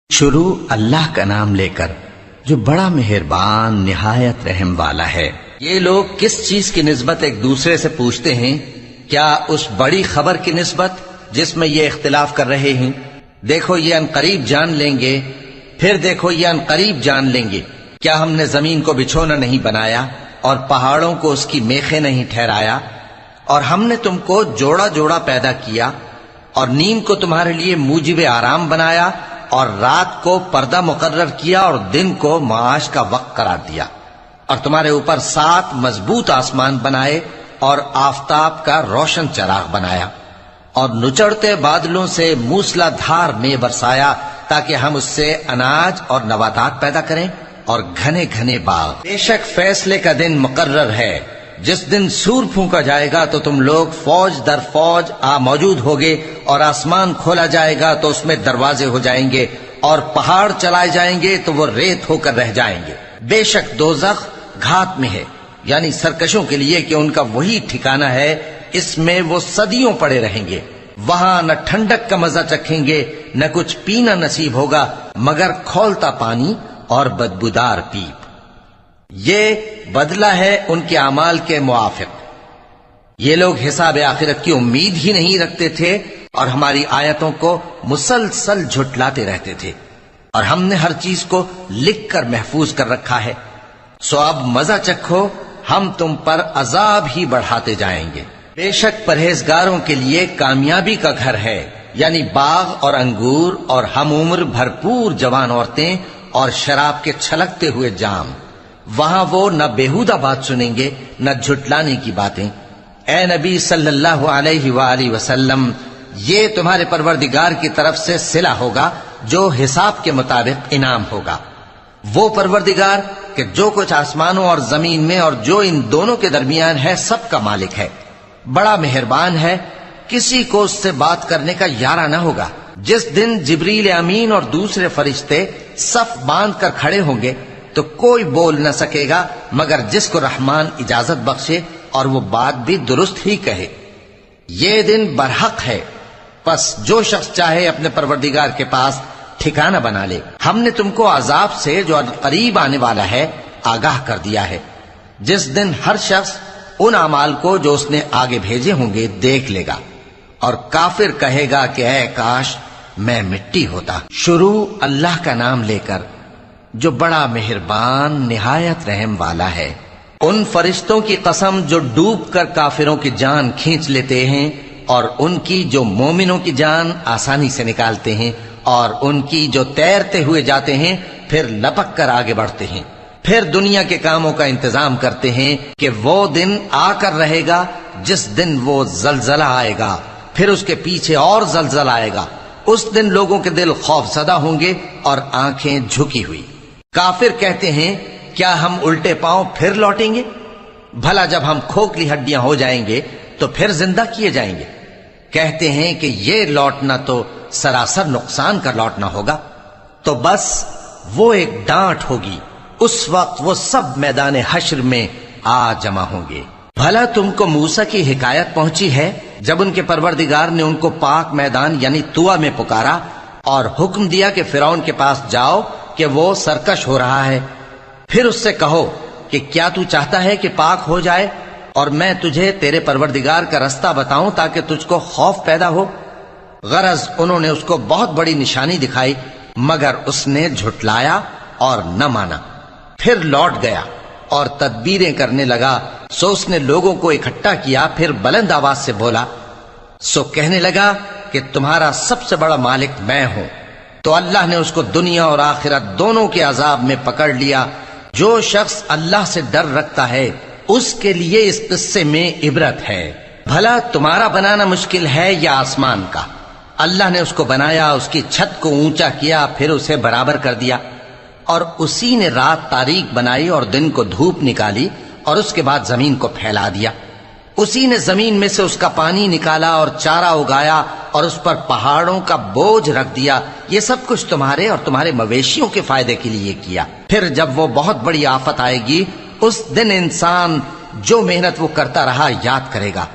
شروع اللہ کا نام لے کر جو بڑا مہربان نہایت رحم والا ہے۔ یہ لوگ کس چیز کی نسبت ایک دوسرے سے پوچھتے ہیں؟ کیا اس بڑی خبر کی نسبت جس میں یہ اختلاف کر رہے ہیں؟ دیکھو یہ عنقریب جان لیں گے، پھر دیکھو یہ عنقریب جان لیں گے۔ کیا ہم نے زمین کو بچھونا نہیں بنایا اور پہاڑوں کو اس کی میخیں نہیں ٹھہرایا؟ اور ہم نے تم کو جوڑا جوڑا پیدا کیا اور نیند کو تمہارے لیے موجب آرام بنایا اور رات کو پردہ مقرر کیا اور دن کو معاش کا وقت قرار دیا، اور تمہارے اوپر 7 مضبوط آسمان بنائے اور آفتاب کا روشن چراغ بنایا، اور نچڑتے بادلوں سے موسلا دھار میں برسایا تاکہ ہم اس سے اناج اور نباتات پیدا کریں اور گھنے گھنے باغ۔ بے شک فیصلے کا دن مقرر ہے، جس دن سور پھونکا جائے گا تو تم لوگ فوج در فوج موجود ہوگے، اور آسمان کھولا جائے گا تو اس میں دروازے ہو جائیں گے، اور پہاڑ چلائے جائیں گے تو وہ ریت ہو کر رہ جائیں گے۔ بے شک دوزخ گھات میں ہے، یعنی سرکشوں کے لیے کہ ان کا وہی ٹھکانہ ہے، اس میں وہ صدیوں پڑے رہیں گے۔ وہاں نہ ٹھنڈک کا مزہ چکھیں گے، نہ کچھ پینا نصیب ہوگا مگر کھولتا پانی اور بدبودار پیپ۔ یہ بدلہ ہے ان کے اعمال کے موافق۔ یہ لوگ حساب آخرت کی امید ہی نہیں رکھتے تھے اور ہماری آیتوں کو مسلسل جھٹلاتے رہتے تھے، اور ہم نے ہر چیز کو لکھ کر محفوظ کر رکھا ہے۔ سو اب مزہ چکھو، ہم تم پر عذاب ہی بڑھاتے جائیں گے۔ بے شک پرہیزگاروں کے لیے کامیابی کا گھر ہے، یعنی باغ اور انگور اور ہم عمر بھرپور جوان عورتیں اور شراب کے چھلکتے ہوئے جام۔ وہاں وہ نہ بیہودہ بات سنیں گے نہ جھٹلانے کی باتیں۔ اے نبی صلی اللہ علیہ وآلہ وسلم، یہ تمہارے پروردگار کی طرف سے صلہ ہوگا جو حساب کے مطابق انعام ہوگا۔ وہ پروردگار کہ جو کچھ آسمانوں اور زمین میں اور جو ان دونوں کے درمیان ہے سب کا مالک ہے، بڑا مہربان ہے، کسی کو اس سے بات کرنے کا یارہ نہ ہوگا۔ جس دن جبریل امین اور دوسرے فرشتے صف باندھ کر کھڑے ہوں گے تو کوئی بول نہ سکے گا مگر جس کو رحمان اجازت بخشے اور وہ بات بھی درست ہی کہے۔ یہ دن برحق ہے، پس جو شخص چاہے اپنے پروردگار کے پاس ٹھکانہ بنا لے۔ ہم نے تم کو عذاب سے جو قریب آنے والا ہے آگاہ کر دیا ہے، جس دن ہر شخص ان اعمال کو جو اس نے آگے بھیجے ہوں گے دیکھ لے گا، اور کافر کہے گا کہ اے کاش میں مٹی ہوتا۔ شروع اللہ کا نام لے کر جو بڑا مہربان نہایت رحم والا ہے۔ ان فرشتوں کی قسم جو ڈوب کر کافروں کی جان کھینچ لیتے ہیں، اور ان کی جو مومنوں کی جان آسانی سے نکالتے ہیں، اور ان کی جو تیرتے ہوئے جاتے ہیں پھر لپک کر آگے بڑھتے ہیں، پھر دنیا کے کاموں کا انتظام کرتے ہیں کہ وہ دن آ کر رہے گا جس دن وہ زلزلہ آئے گا، پھر اس کے پیچھے اور زلزلہ آئے گا۔ اس دن لوگوں کے دل خوف زدہ ہوں گے اور آنکھیں جھکی ہوئی۔ کافر کہتے ہیں کیا ہم الٹے پاؤں پھر لوٹیں گے؟ بھلا جب ہم کھوکھلی ہڈیاں ہو جائیں گے تو پھر زندہ کیے جائیں گے؟ کہتے ہیں کہ یہ لوٹنا تو سراسر نقصان کا لوٹنا ہوگا۔ تو بس وہ ایک ڈانٹ ہوگی، اس وقت وہ سب میدان حشر میں آ جمع ہوں گے۔ بھلا تم کو موسیٰ کی حکایت پہنچی ہے جب ان کے پروردگار نے ان کو پاک میدان یعنی طویٰ میں پکارا اور حکم دیا کہ فرعون کے پاس جاؤ کہ وہ سرکش ہو رہا ہے، پھر اس سے کہو کہ کیا تو چاہتا ہے کہ پاک ہو جائے اور میں تجھے تیرے پروردگار کا رستہ بتاؤں تاکہ تجھ کو خوف پیدا ہو؟ غرض انہوں نے اس کو بہت بڑی نشانی دکھائی مگر اس نے جھٹلایا اور نہ مانا، پھر لوٹ گیا اور تدبیریں کرنے لگا۔ سو اس نے لوگوں کو اکٹھا کیا، پھر بلند آواز سے بولا، سو کہنے لگا کہ تمہارا سب سے بڑا مالک میں ہوں۔ تو اللہ نے اس کو دنیا اور آخرت دونوں کے عذاب میں پکڑ لیا۔ جو شخص اللہ سے ڈر رکھتا ہے اس کے لیے اس قصے میں عبرت ہے۔ بھلا تمہارا بنانا مشکل ہے یا آسمان کا؟ اللہ نے اس کو بنایا، اس کی چھت کو اونچا کیا، پھر اسے برابر کر دیا، اور اسی نے رات تاریک بنائی اور دن کو دھوپ نکالی، اور اس کے بعد زمین کو پھیلا دیا۔ اسی نے زمین میں سے اس کا پانی نکالا اور چارہ اگایا اور اس پر پہاڑوں کا بوجھ رکھ دیا۔ یہ سب کچھ تمہارے اور تمہارے مویشیوں کے فائدے کے لیے کیا۔ پھر جب وہ بہت بڑی آفت آئے گی اس دن انسان جو محنت وہ کرتا رہا یاد کرے گا،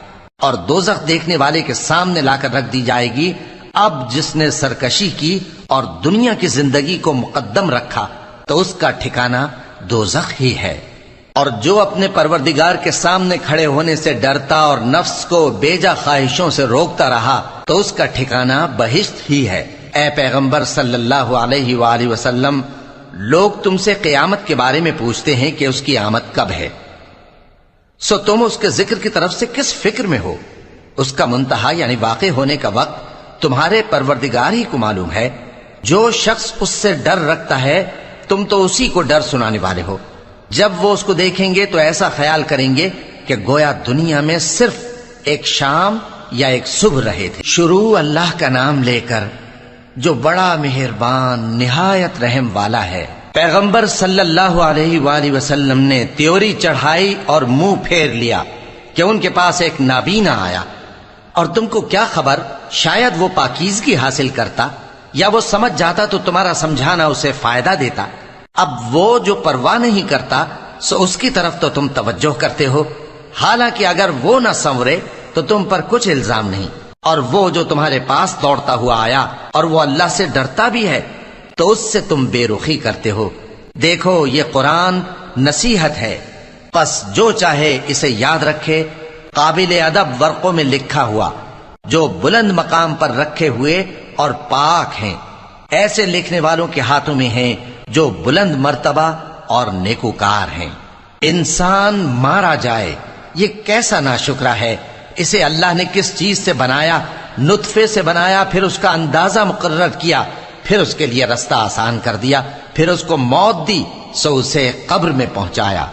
اور دوزخ دیکھنے والے کے سامنے لا کر رکھ دی جائے گی۔ اب جس نے سرکشی کی اور دنیا کی زندگی کو مقدم رکھا تو اس کا ٹھکانہ دوزخ ہی ہے، اور جو اپنے پروردگار کے سامنے کھڑے ہونے سے ڈرتا اور نفس کو بیجا خواہشوں سے روکتا رہا تو اس کا ٹھکانہ بہشت ہی ہے۔ اے پیغمبر صلی اللہ علیہ وآلہ وسلم، لوگ تم سے قیامت کے بارے میں پوچھتے ہیں کہ اس کی آمد کب ہے، سو تم اس کے ذکر کی طرف سے کس فکر میں ہو؟ اس کا منتہا یعنی واقع ہونے کا وقت تمہارے پروردگار ہی کو معلوم ہے۔ جو شخص اس سے ڈر رکھتا ہے تم تو اسی کو ڈر سنانے والے ہو۔ جب وہ اس کو دیکھیں گے تو ایسا خیال کریں گے کہ گویا دنیا میں صرف ایک شام یا ایک صبح رہے تھے۔ شروع اللہ کا نام لے کر جو بڑا مہربان نہایت رحم والا ہے۔ پیغمبر صلی اللہ علیہ وآلہ وسلم نے تیوری چڑھائی اور منہ پھیر لیا کہ ان کے پاس ایک نابینا آیا، اور تم کو کیا خبر، شاید وہ پاکیزگی حاصل کرتا یا وہ سمجھ جاتا تو تمہارا سمجھانا اسے فائدہ دیتا۔ اب وہ جو پرواہ نہیں کرتا سو اس کی طرف تو تم توجہ کرتے ہو، حالانکہ اگر وہ نہ سنورے تو تم پر کچھ الزام نہیں۔ اور وہ جو تمہارے پاس دوڑتا ہوا آیا اور وہ اللہ سے ڈرتا بھی ہے تو اس سے تم بے رخی کرتے ہو۔ دیکھو یہ قرآن نصیحت ہے، پس جو چاہے اسے یاد رکھے۔ قابل ادب ورقوں میں لکھا ہوا جو بلند مقام پر رکھے ہوئے اور پاک ہیں، ایسے لکھنے والوں کے ہاتھوں میں ہیں جو بلند مرتبہ اور نیکوکار ہیں۔ انسان مارا جائے، یہ کیسا ناشکرا ہے۔ اسے اللہ نے کس چیز سے بنایا؟ نطفے سے بنایا، پھر اس کا اندازہ مقرر کیا، پھر اس کے لیے رستہ آسان کر دیا، پھر اس کو موت دی سو اسے قبر میں پہنچایا،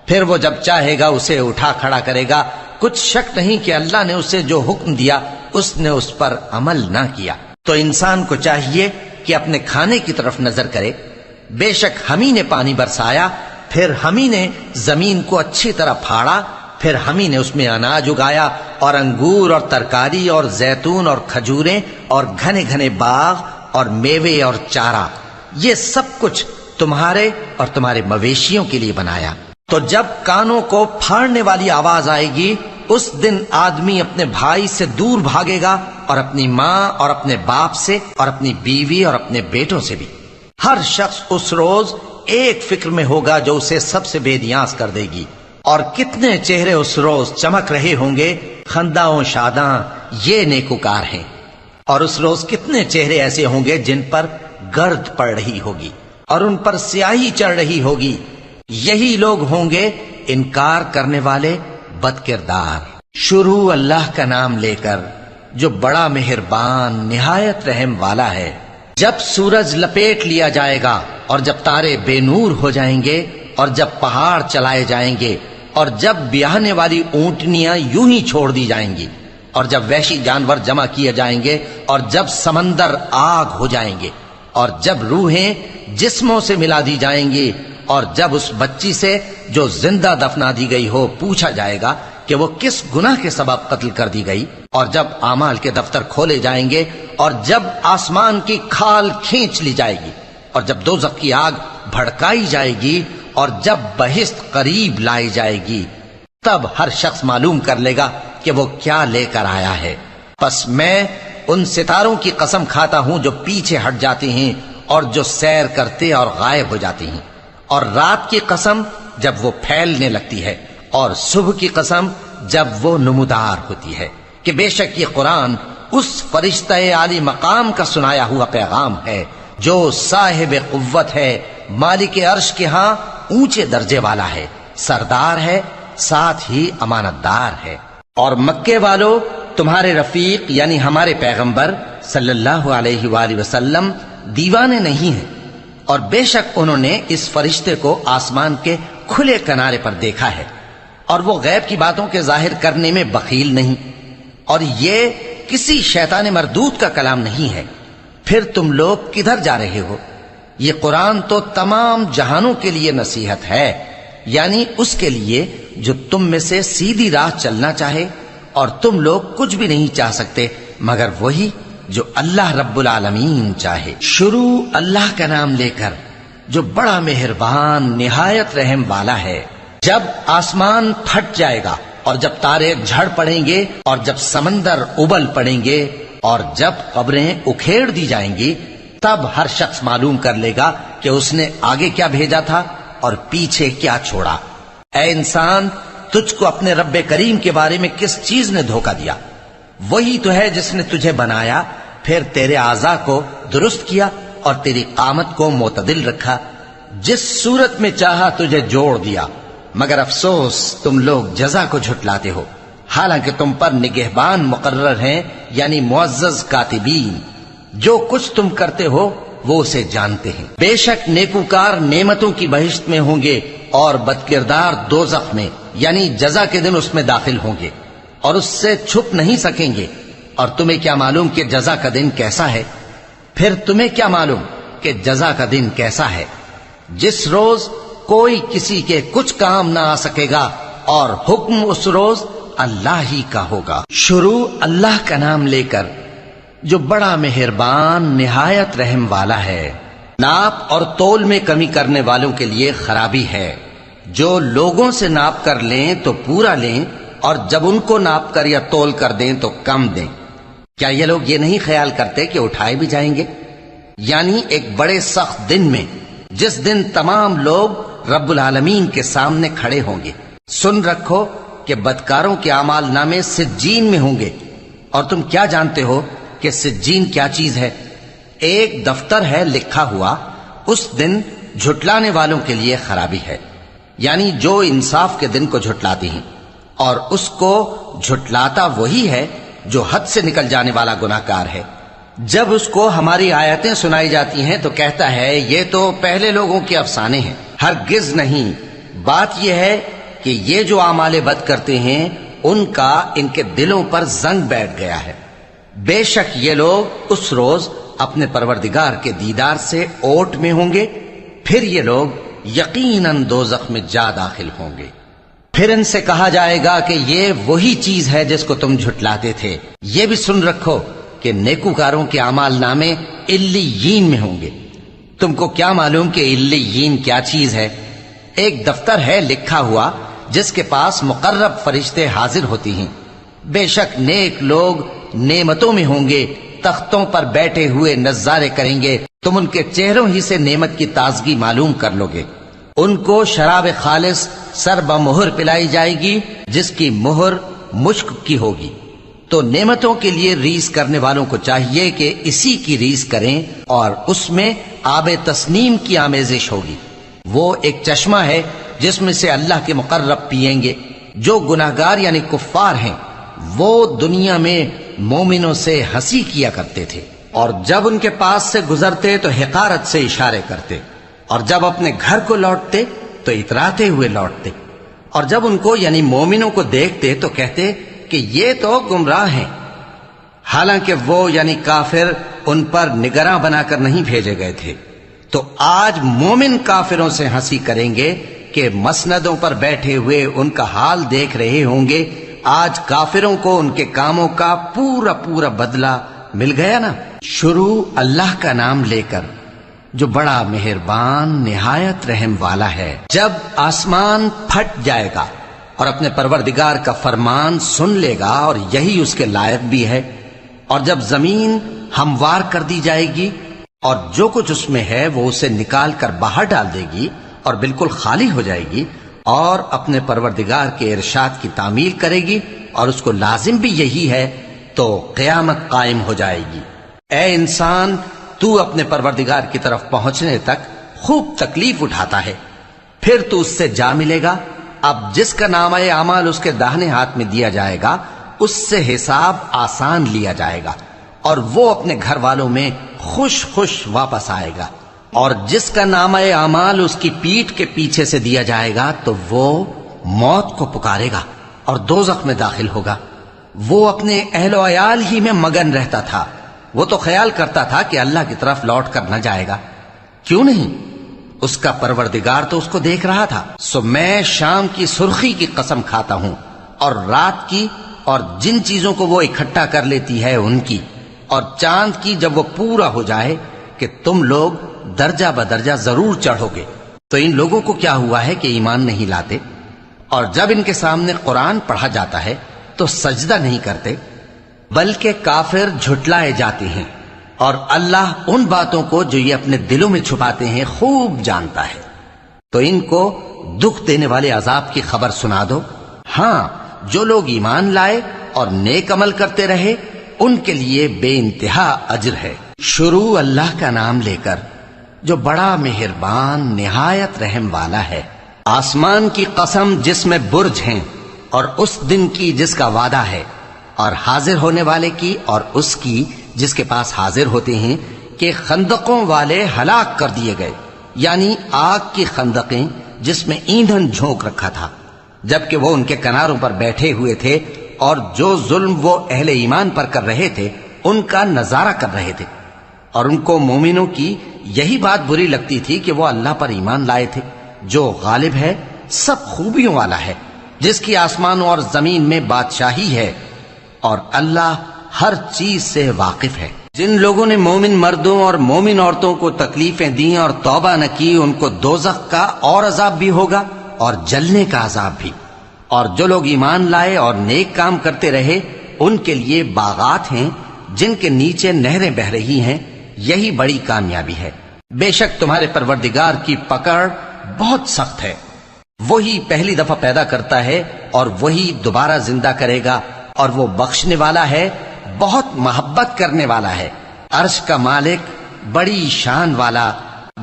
پھر وہ جب چاہے گا اسے اٹھا کھڑا کرے گا۔ کچھ شک نہیں کہ اللہ نے اسے جو حکم دیا اس نے اس پر عمل نہ کیا۔ تو انسان کو چاہیے کہ اپنے کھانے کی طرف نظر کرے۔ بے شک ہم ہی نے پانی برسایا، پھر ہم ہی نے زمین کو اچھی طرح پھاڑا، پھر ہم ہی نے اس میں اناج اگایا اور انگور اور ترکاری اور زیتون اور کھجوریں اور گھنے گھنے باغ اور میوے اور چارہ، یہ سب کچھ تمہارے اور تمہارے مویشیوں کے لیے بنایا۔ تو جب کانوں کو پھاڑنے والی آواز آئے گی اس دن آدمی اپنے بھائی سے دور بھاگے گا، اور اپنی ماں اور اپنے باپ سے اور اپنی بیوی اور اپنے بیٹوں سے بھی۔ ہر شخص اس روز ایک فکر میں ہوگا جو اسے سب سے بے نیاز کر دے گی۔ اور کتنے چہرے اس روز چمک رہے ہوں گے، خنداں و شاداں، یہ نیکوکار ہیں۔ اور اس روز کتنے چہرے ایسے ہوں گے جن پر گرد پڑ رہی ہوگی اور ان پر سیاہی چڑھ رہی ہوگی، یہی لوگ ہوں گے انکار کرنے والے بد کردار۔ شروع اللہ کا نام لے کر جو بڑا مہربان نہایت رحم والا ہے۔ جب سورج لپیٹ لیا جائے گا اور جب تارے بے نور ہو جائیں گے اور جب پہاڑ چلائے جائیں گے اور جب بیاہنے والی اونٹنیاں یوں ہی چھوڑ دی جائیں گی اور جب وحشی جانور جمع کیے جائیں گے اور جب سمندر آگ ہو جائیں گے اور جب روحیں جسموں سے ملا دی جائیں گی اور جب اس بچی سے جو زندہ دفنا دی گئی ہو پوچھا جائے گا کہ وہ کس گناہ کے سبب قتل کر دی گئی، اور جب اعمال کے دفتر کھولے جائیں گے اور جب آسمان کی کھال کھینچ لی جائے گی اور جب دوزخ کی آگ بھڑکائی جائے گی اور جب بہشت قریب لائی جائے گی، تب ہر شخص معلوم کر لے گا کہ وہ کیا لے کر آیا ہے۔ پس میں ان ستاروں کی قسم کھاتا ہوں جو پیچھے ہٹ جاتے ہیں اور جو سیر کرتے اور غائب ہو جاتے ہیں، اور رات کی قسم جب وہ پھیلنے لگتی ہے، اور صبح کی قسم جب وہ نمودار ہوتی ہے، کہ بے شک یہ قرآن اس فرشتہ عالی مقام کا سنایا ہوا پیغام ہے جو صاحب قوت ہے، مالک عرش کے ہاں اونچے درجے والا ہے، سردار ہے، ساتھ ہی امانت دار ہے۔ اور مکے والو، تمہارے رفیق یعنی ہمارے پیغمبر صلی اللہ علیہ وآلہ وسلم دیوانے نہیں ہیں، اور بے شک انہوں نے اس فرشتے کو آسمان کے کھلے کنارے پر دیکھا ہے، اور وہ غیب کی باتوں کے ظاہر کرنے میں بخیل نہیں، اور یہ کسی شیطان مردود کا کلام نہیں ہے۔ پھر تم لوگ کدھر جا رہے ہو؟ یہ قرآن تو تمام جہانوں کے لیے نصیحت ہے، یعنی اس کے لیے جو تم میں سے سیدھی راہ چلنا چاہے، اور تم لوگ کچھ بھی نہیں چاہ سکتے مگر وہی جو اللہ رب العالمین چاہے۔ شروع اللہ کا نام لے کر جو بڑا مہربان نہایت رحم والا ہے۔ جب آسمان پھٹ جائے گا اور جب تارے جھڑ پڑیں گے اور جب سمندر ابل پڑیں گے اور جب قبریں اکھیڑ دی جائیں گی تب ہر شخص معلوم کر لے گا کہ اس نے آگے کیا بھیجا تھا اور پیچھے کیا چھوڑا۔ اے انسان، تجھ کو اپنے رب کریم کے بارے میں کس چیز نے دھوکہ دیا؟ وہی تو ہے جس نے تجھے بنایا، پھر تیرے اعضاء کو درست کیا اور تیری قامت کو معتدل رکھا، جس صورت میں چاہا تجھے جوڑ دیا، مگر افسوس تم لوگ جزا کو جھٹلاتے ہو، حالانکہ تم پر نگہبان مقرر ہیں، یعنی معزز کاتبین، جو کچھ تم کرتے ہو وہ اسے جانتے ہیں۔ بے شک نیکوکار نعمتوں کی بہشت میں ہوں گے اور بدکردار دوزخ میں، یعنی جزا کے دن اس میں داخل ہوں گے اور اس سے چھپ نہیں سکیں گے۔ اور تمہیں کیا معلوم کہ جزا کا دن کیسا ہے؟ پھر تمہیں کیا معلوم کہ جزا کا دن کیسا ہے؟ جس روز کوئی کسی کے کچھ کام نہ آ سکے گا اور حکم اس روز اللہ ہی کا ہوگا۔ شروع اللہ کا نام لے کر جو بڑا مہربان نہایت رحم والا ہے۔ ناپ اور تول میں کمی کرنے والوں کے لیے خرابی ہے، جو لوگوں سے ناپ کر لیں تو پورا لیں اور جب ان کو ناپ کر یا تول کر دیں تو کم دیں۔ کیا یہ لوگ یہ نہیں خیال کرتے کہ اٹھائے بھی جائیں گے؟ یعنی ایک بڑے سخت دن میں، جس دن تمام لوگ رب العالمین کے سامنے کھڑے ہوں گے۔ سن رکھو کہ بدکاروں کے اعمال نامے سجین میں ہوں گے، اور تم کیا جانتے ہو کہ سجین کیا چیز ہے؟ ایک دفتر ہے لکھا ہوا، اس دن جھٹلانے والوں کے لیے خرابی ہے، یعنی جو انصاف کے دن کو جھٹلاتے ہیں، اور اس کو جھٹلاتا وہی ہے جو حد سے نکل جانے والا گناہ کار ہے۔ جب اس کو ہماری آیتیں سنائی جاتی ہیں تو کہتا ہے یہ تو پہلے لوگوں کے افسانے ہیں۔ ہرگز نہیں، بات یہ ہے کہ یہ جو اعمال بد کرتے ہیں ان کا ان کے دلوں پر زنگ بیٹھ گیا ہے۔ بے شک یہ لوگ اس روز اپنے پروردگار کے دیدار سے اوٹ میں ہوں گے، پھر یہ لوگ یقیناً دوزخ میں جا داخل ہوں گے۔ پھر ان سے کہا جائے گا کہ یہ وہی چیز ہے جس کو تم جھٹلاتے تھے۔ یہ بھی سن رکھو کہ نیکوکاروں کے اعمال نامے علیین میں ہوں گے۔ تم کو کیا معلوم کہ علیین کیا چیز ہے؟ ایک دفتر ہے لکھا ہوا جس کے پاس مقرب فرشتے حاضر ہوتی ہیں۔ بے شک نیک لوگ نعمتوں میں ہوں گے، تختوں پر بیٹھے ہوئے نظارے کریں گے، تم ان کے چہروں ہی سے نعمت کی تازگی معلوم کر لو گے۔ ان کو شراب خالص سر بمہر پلائی جائے گی جس کی مہر مشک کی ہوگی۔ تو نعمتوں کے لیے ریس کرنے والوں کو چاہیے کہ اسی کی ریس کریں، اور اس میں آب تسنیم کی آمیزش ہوگی۔ وہ ایک چشمہ ہے جس میں سے اللہ کے مقرب پیئیں گے۔ جو گناہگار یعنی کفار ہیں وہ دنیا میں مومنوں سے ہنسی کیا کرتے تھے، اور جب ان کے پاس سے گزرتے تو حقارت سے اشارے کرتے، اور جب اپنے گھر کو لوٹتے تو اتراتے ہوئے لوٹتے، اور جب ان کو یعنی مومنوں کو دیکھتے تو کہتے کہ یہ تو گمراہ ہیں، حالانکہ وہ یعنی کافر ان پر نگراں بنا کر نہیں بھیجے گئے تھے۔ تو آج مومن کافروں سے ہنسی کریں گے کہ مسندوں پر بیٹھے ہوئے ان کا حال دیکھ رہے ہوں گے۔ آج کافروں کو ان کے کاموں کا پورا پورا بدلہ مل گیا نا۔ شروع اللہ کا نام لے کر جو بڑا مہربان نہایت رحم والا ہے۔ جب آسمان پھٹ جائے گا اور اپنے پروردگار کا فرمان سن لے گا، اور یہی اس کے لائق بھی ہے، اور جب زمین ہموار کر دی جائے گی اور جو کچھ اس میں ہے وہ اسے نکال کر باہر ڈال دے گی اور بالکل خالی ہو جائے گی، اور اپنے پروردگار کے ارشاد کی تعمیل کرے گی، اور اس کو لازم بھی یہی ہے، تو قیامت قائم ہو جائے گی۔ اے انسان، تو اپنے پروردگار کی طرف پہنچنے تک خوب تکلیف اٹھاتا ہے، پھر تو اس سے جا ملے گا۔ اب جس کا نامہ اعمال اس کے داہنے ہاتھ میں دیا جائے گا اس سے حساب آسان لیا جائے گا، اور وہ اپنے گھر والوں میں خوش خوش واپس آئے گا۔ اور جس کا نامہ اعمال اس کی پیٹھ کے پیچھے سے دیا جائے گا تو وہ موت کو پکارے گا اور دوزخ میں داخل ہوگا۔ وہ اپنے اہل و عیال ہی میں مگن رہتا تھا، وہ تو خیال کرتا تھا کہ اللہ کی طرف لوٹ کر نہ جائے گا، کیوں نہیں؟ اس کا پروردگار تو اس کو دیکھ رہا تھا۔ سو میں شام کی سرخی کی قسم کھاتا ہوں، اور رات کی، اور جن چیزوں کو وہ اکٹھا کر لیتی ہے ان کی، اور چاند کی جب وہ پورا ہو جائے، کہ تم لوگ درجہ بدرجہ ضرور چڑھو گے۔ تو ان لوگوں کو کیا ہوا ہے کہ ایمان نہیں لاتے، اور جب ان کے سامنے قرآن پڑھا جاتا ہے تو سجدہ نہیں کرتے۔ بلکہ کافر جھٹلائے جاتے ہیں، اور اللہ ان باتوں کو جو یہ اپنے دلوں میں چھپاتے ہیں خوب جانتا ہے۔ تو ان کو دکھ دینے والے عذاب کی خبر سنا دو۔ ہاں، جو لوگ ایمان لائے اور نیک عمل کرتے رہے ان کے لیے بے انتہا اجر ہے۔ شروع اللہ کا نام لے کر جو بڑا مہربان نہایت رحم والا ہے۔ آسمان کی قسم جس میں برج ہیں، اور اس دن کی جس کا وعدہ ہے، اور حاضر ہونے والے کی اور اس کی جس کے پاس حاضر ہوتے ہیں، کہ خندقوں والے ہلاک کر دیے گئے، یعنی آگ کی خندقیں جس میں ایندھن جھونک رکھا تھا، جبکہ وہ ان کے کناروں پر بیٹھے ہوئے تھے، اور جو ظلم وہ اہل ایمان پر کر رہے تھے ان کا نظارہ کر رہے تھے، اور ان کو مومنوں کی یہی بات بری لگتی تھی کہ وہ اللہ پر ایمان لائے تھے جو غالب ہے، سب خوبیوں والا ہے، جس کی آسمانوں اور زمین میں بادشاہی ہے، اور اللہ ہر چیز سے واقف ہے۔ جن لوگوں نے مومن مردوں اور مومن عورتوں کو تکلیفیں دیں اور توبہ نہ کی، ان کو دوزخ کا اور عذاب بھی ہوگا اور جلنے کا عذاب بھی، اور جو لوگ ایمان لائے اور نیک کام کرتے رہے ان کے لیے باغات ہیں جن کے نیچے نہریں بہہ رہی ہیں، یہی بڑی کامیابی ہے۔ بے شک تمہارے پروردگار کی پکڑ بہت سخت ہے، وہی پہلی دفعہ پیدا کرتا ہے اور وہی دوبارہ زندہ کرے گا، اور وہ بخشنے والا ہے، بہت محبت کرنے والا ہے، عرش کا مالک، بڑی شان والا،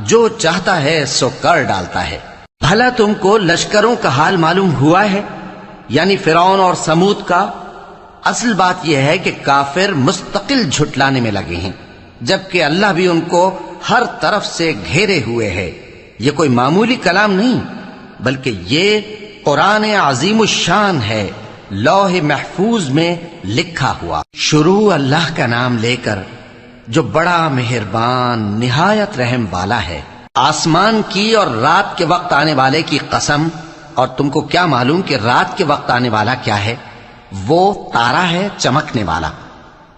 جو چاہتا ہے سو کر ڈالتا ہے۔ بھلا تم کو لشکروں کا حال معلوم ہوا ہے، یعنی فرعون اور سمود کا؟ اصل بات یہ ہے کہ کافر مستقل جھٹلانے میں لگے ہیں، جبکہ اللہ بھی ان کو ہر طرف سے گھیرے ہوئے ہے۔ یہ کوئی معمولی کلام نہیں، بلکہ یہ قرآن عظیم الشان ہے، لوح محفوظ میں لکھا ہوا۔ شروع اللہ کا نام لے کر جو بڑا مہربان نہایت رحم والا ہے۔ آسمان کی اور رات کے وقت آنے والے کی قسم، اور تم کو کیا معلوم کہ رات کے وقت آنے والا کیا ہے؟ وہ تارا ہے چمکنے والا،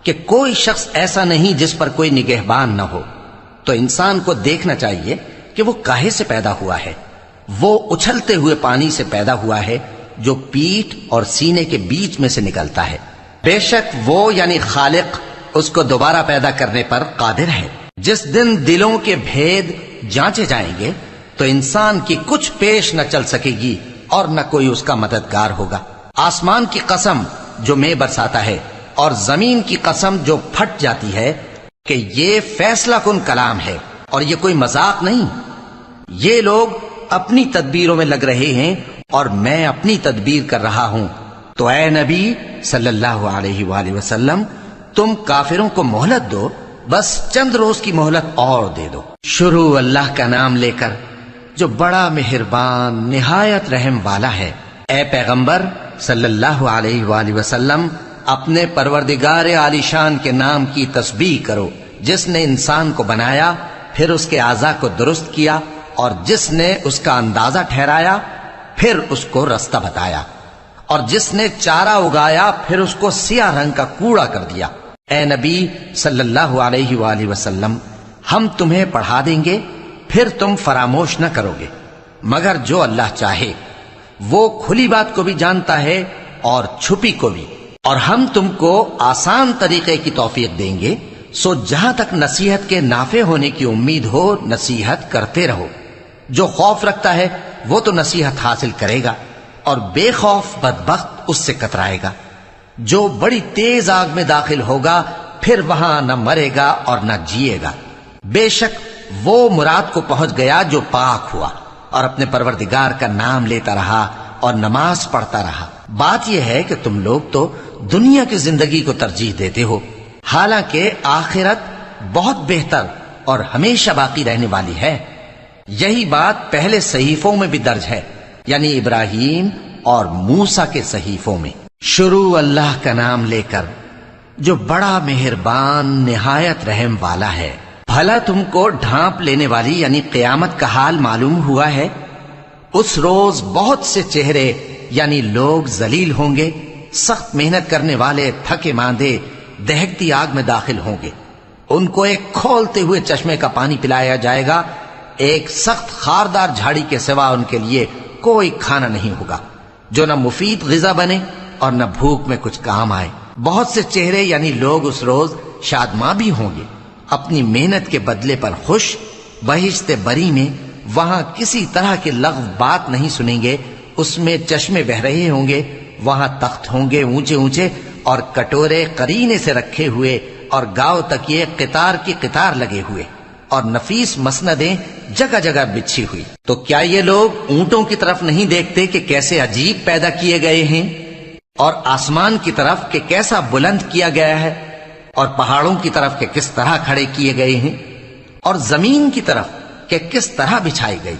کہ کوئی شخص ایسا نہیں جس پر کوئی نگہبان نہ ہو۔ تو انسان کو دیکھنا چاہیے کہ وہ کاہے سے پیدا ہوا ہے۔ وہ اچھلتے ہوئے پانی سے پیدا ہوا ہے جو پیٹھ اور سینے کے بیچ میں سے نکلتا ہے۔ بے شک وہ یعنی خالق اس کو دوبارہ پیدا کرنے پر قادر ہے۔ جس دن دلوں کے بھید جانچے جائیں گے تو انسان کی کچھ پیش نہ چل سکے گی اور نہ کوئی اس کا مددگار ہوگا۔ آسمان کی قسم جو مے برساتا ہے، اور زمین کی قسم جو پھٹ جاتی ہے، کہ یہ فیصلہ کن کلام ہے اور یہ کوئی مذاق نہیں۔ یہ لوگ اپنی تدبیروں میں لگ رہے ہیں اور میں اپنی تدبیر کر رہا ہوں۔ تو اے نبی صلی اللہ علیہ وآلہ وسلم، تم کافروں کو مہلت دو، بس چند روز کی مہلت اور دے دو۔ شروع اللہ کا نام لے کر جو بڑا مہربان نہایت رحم والا ہے۔ اے پیغمبر صلی اللہ علیہ وآلہ وسلم، اپنے پروردگار عالی شان کے نام کی تسبیح کرو، جس نے انسان کو بنایا، پھر اس کے اعضاء کو درست کیا، اور جس نے اس کا اندازہ ٹھہرایا، پھر اس کو رستہ بتایا، اور جس نے چارہ اگایا، پھر اس کو سیاہ رنگ کا کوڑا کر دیا۔ اے نبی صلی اللہ علیہ وآلہ وسلم، ہم تمہیں پڑھا دیں گے، پھر تم فراموش نہ کرو گے، مگر جو اللہ چاہے۔ وہ کھلی بات کو بھی جانتا ہے اور چھپی کو بھی، اور ہم تم کو آسان طریقے کی توفیق دیں گے، سو جہاں تک نصیحت کے نافع ہونے کی امید ہو نصیحت کرتے رہو۔ جو خوف رکھتا ہے وہ تو نصیحت حاصل کرے گا، اور بے خوف بدبخت اس سے کترائے گا۔ جو بڑی تیز آگ میں داخل ہوگا، پھر وہاں نہ مرے گا اور نہ جیے گا۔ بے شک وہ مراد کو پہنچ گیا جو پاک ہوا اور اپنے پروردگار کا نام لیتا رہا اور نماز پڑھتا رہا۔ بات یہ ہے کہ تم لوگ تو دنیا کی زندگی کو ترجیح دیتے ہو، حالانکہ آخرت بہت بہتر اور ہمیشہ باقی رہنے والی ہے۔ یہی بات پہلے صحیفوں میں بھی درج ہے، یعنی ابراہیم اور موسیٰ کے صحیفوں میں۔ شروع اللہ کا نام لے کر جو بڑا مہربان نہایت رحم والا ہے۔ بھلا تم کو ڈھانپ لینے والی یعنی قیامت کا حال معلوم ہوا ہے؟ اس روز بہت سے چہرے یعنی لوگ ذلیل ہوں گے، سخت محنت کرنے والے تھکے ماندے دہکتی آگ میں داخل ہوں گے۔ ان کو ایک کھولتے ہوئے چشمے کا پانی پلایا جائے گا، ایک سخت خاردار جھاڑی کے سوا ان کے لیے کوئی کھانا نہیں ہوگا جو نہ مفید غذا بنے اور نہ بھوک میں کچھ کام آئے۔ بہت سے چہرے یعنی لوگ اس روز شادماں بھی ہوں گے، اپنی محنت کے بدلے پر خوش، بہشت بری میں وہاں کسی طرح کی لغو بات نہیں سنیں گے، اس میں چشمے بہ رہے ہوں گے، وہاں تخت ہوں گے اونچے اونچے اور کٹورے قرینے سے رکھے ہوئے اور گاؤ تکیے قطار کی قطار لگے ہوئے اور نفیس مسندیں جگہ جگہ بچھی ہوئی۔ تو کیا یہ لوگ اونٹوں کی طرف نہیں دیکھتے کہ کیسے عجیب پیدا کیے گئے ہیں، اور آسمان کی طرف کہ کیسا بلند کیا گیا ہے، اور پہاڑوں کی طرف کہ کس طرح کھڑے کیے گئے ہیں، اور زمین کی طرف کہ کس طرح بچھائی گئی؟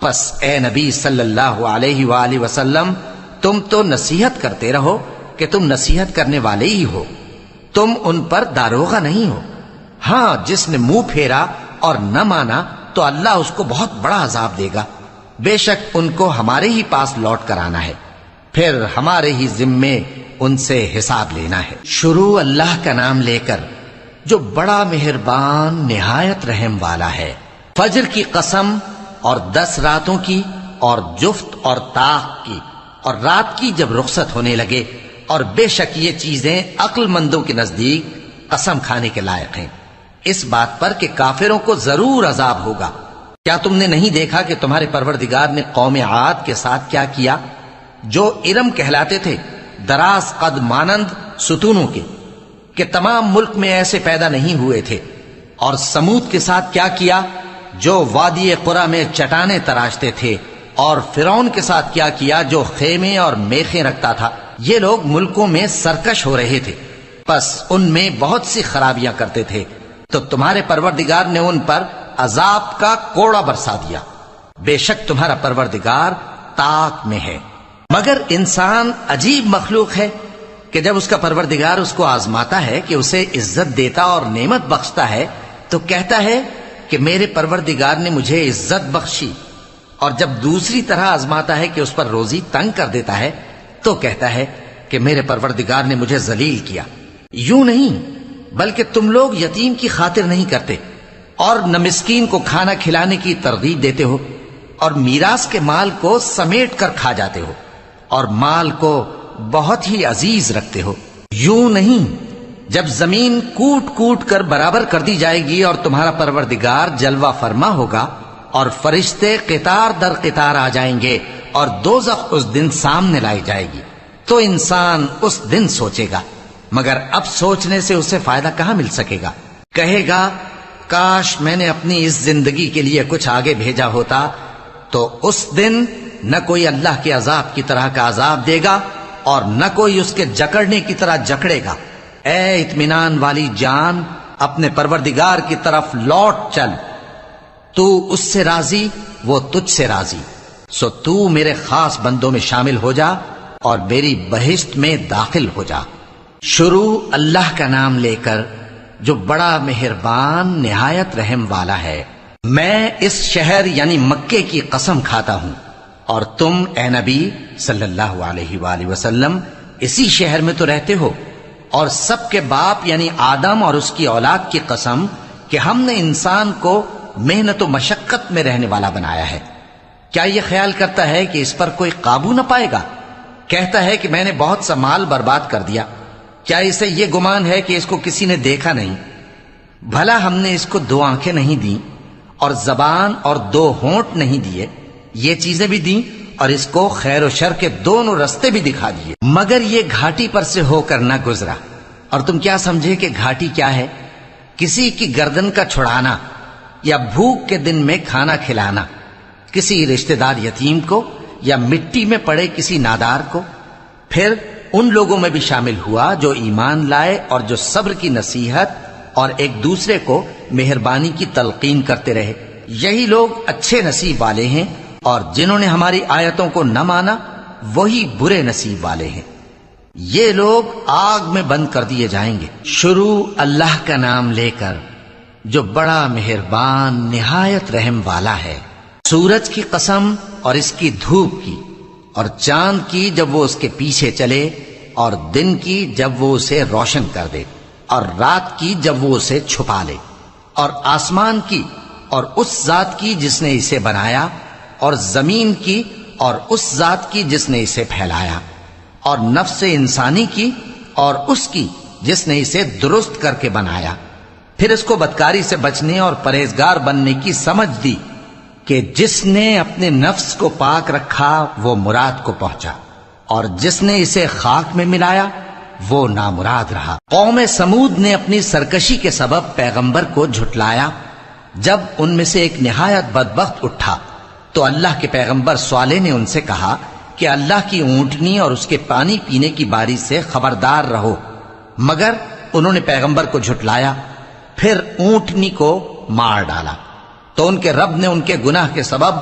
پس اے نبی صلی اللہ علیہ وآلہ وسلم، تم تو نصیحت کرتے رہو کہ تم نصیحت کرنے والے ہی ہو، تم ان پر داروغہ نہیں ہو۔ ہاں، جس نے منہ پھیرا اور نہ مانا تو اللہ اس کو بہت بڑا عذاب دے گا، بے شک ان کو ہمارے ہی پاس لوٹ کر آنا ہے، پھر ہمارے ہی ذمے ان سے حساب لینا ہے۔ شروع اللہ کا نام لے کر جو بڑا مہربان نہایت رحم والا ہے۔ فجر کی قسم اور 10 راتوں کی اور جفت اور طاق کی اور رات کی جب رخصت ہونے لگے، اور بے شک یہ چیزیں عقل مندوں کے نزدیک قسم کھانے کے لائق ہیں، اس بات پر کہ کافروں کو ضرور عذاب ہوگا۔ کیا تم نے نہیں دیکھا کہ تمہارے پروردگار نے قوم عاد کے ساتھ کیا کیا، جو ارم کہلاتے تھے، دراز قد مانند ستونوں کے، کہ تمام ملک میں ایسے پیدا نہیں ہوئے تھے، اور سمود کے ساتھ کیا کیا، جو وادی قرا میں چٹانیں تراشتے تھے، اور فرعون کے ساتھ کیا کیا، جو خیمے اور میخیں رکھتا تھا۔ یہ لوگ ملکوں میں سرکش ہو رہے تھے، پس ان میں بہت سی خرابیاں کرتے تھے، تو تمہارے پروردگار نے ان پر عذاب کا کوڑا برسا دیا۔ بے شک تمہارا پروردگار طاق میں ہے۔ مگر انسان عجیب مخلوق ہے کہ جب اس کا پروردگار اس کو آزماتا ہے کہ اسے عزت دیتا اور نعمت بخشتا ہے تو کہتا ہے کہ میرے پروردگار نے مجھے عزت بخشی، اور جب دوسری طرح آزماتا ہے کہ اس پر روزی تنگ کر دیتا ہے تو کہتا ہے کہ میرے پروردگار نے مجھے ذلیل کیا۔ یوں نہیں، بلکہ تم لوگ یتیم کی خاطر نہیں کرتے اور نہ مسکین کو کھانا کھلانے کی ترغیب دیتے ہو، اور میراث کے مال کو سمیٹ کر کھا جاتے ہو، اور مال کو بہت ہی عزیز رکھتے ہو۔ یوں نہیں، جب زمین کوٹ کوٹ کر برابر کر دی جائے گی اور تمہارا پروردگار جلوہ فرما ہوگا اور فرشتے قطار در قطار آ جائیں گے اور دوزخ اس دن سامنے لائی جائے گی، تو انسان اس دن سوچے گا، مگر اب سوچنے سے اسے فائدہ کہاں مل سکے گا؟ کہے گا کاش میں نے اپنی اس زندگی کے لیے کچھ آگے بھیجا ہوتا، تو اس دن نہ کوئی اللہ کے عذاب کی طرح کا عذاب دے گا اور نہ کوئی اس کے جکڑنے کی طرح جکڑے گا۔ اے اطمینان والی جان، اپنے پروردگار کی طرف لوٹ چل، تو اس سے راضی، وہ تجھ سے راضی، سو تو میرے خاص بندوں میں شامل ہو جا اور میری بہشت میں داخل ہو جا۔ شروع اللہ کا نام لے کر جو بڑا مہربان نہایت رحم والا ہے۔ میں اس شہر یعنی مکے کی قسم کھاتا ہوں، اور تم اے نبی صلی اللہ علیہ وآلہ وسلم اسی شہر میں تو رہتے ہو، اور سب کے باپ یعنی آدم اور اس کی اولاد کی قسم کہ ہم نے انسان کو محنت و مشقت میں رہنے والا بنایا ہے۔ کیا یہ خیال کرتا ہے کہ اس پر کوئی قابو نہ پائے گا؟ کہتا ہے کہ میں نے بہت سا مال برباد کر دیا، کیا اسے یہ گمان ہے کہ اس کو کسی نے دیکھا نہیں؟ بھلا ہم نے اس کو 2 آنکھیں نہیں دیں اور زبان اور 2 ہونٹ نہیں دیے؟ یہ چیزیں بھی دیں اور اس کو خیر و شر کے دونوں رستے بھی دکھا دیے، مگر یہ گھاٹی پر سے ہو کر نہ گزرا۔ اور تم کیا سمجھے کہ گھاٹی کیا ہے؟ کسی کی گردن کا چھڑانا، یا بھوک کے دن میں کھانا کھلانا، کسی رشتہ دار یتیم کو، یا مٹی میں پڑے کسی نادار کو۔ پھر ان لوگوں میں بھی شامل ہوا جو ایمان لائے اور جو صبر کی نصیحت اور ایک دوسرے کو مہربانی کی تلقین کرتے رہے، یہی لوگ اچھے نصیب والے ہیں، اور جنہوں نے ہماری آیتوں کو نہ مانا وہی برے نصیب والے ہیں۔ یہ لوگ آگ میں بند کر دیے جائیں گے۔ شروع اللہ کا نام لے کر جو بڑا مہربان نہایت رحم والا ہے۔ سورج کی قسم اور اس کی دھوپ کی، اور چاند کی جب وہ اس کے پیچھے چلے، اور دن کی جب وہ اسے روشن کر دے، اور رات کی جب وہ اسے چھپا لے، اور آسمان کی اور اس ذات کی جس نے اسے بنایا، اور زمین کی اور اس ذات کی جس نے اسے پھیلایا، اور نفس انسانی کی اور اس کی جس نے اسے درست کر کے بنایا، پھر اس کو بدکاری سے بچنے اور پرہیزگار بننے کی سمجھ دی کہ جس نے اپنے نفس کو پاک رکھا وہ مراد کو پہنچا، اور جس نے اسے خاک میں ملایا وہ نامراد رہا۔ قوم سمود نے اپنی سرکشی کے سبب پیغمبر کو جھٹلایا۔ جب ان میں سے ایک نہایت بدبخت اٹھا تو اللہ کے پیغمبر صالح نے ان سے کہا کہ اللہ کی اونٹنی اور اس کے پانی پینے کی باری سے خبردار رہو، مگر انہوں نے پیغمبر کو جھٹلایا، پھر اونٹنی کو مار ڈالا تو ان کے رب نے ان کے گناہ کے سبب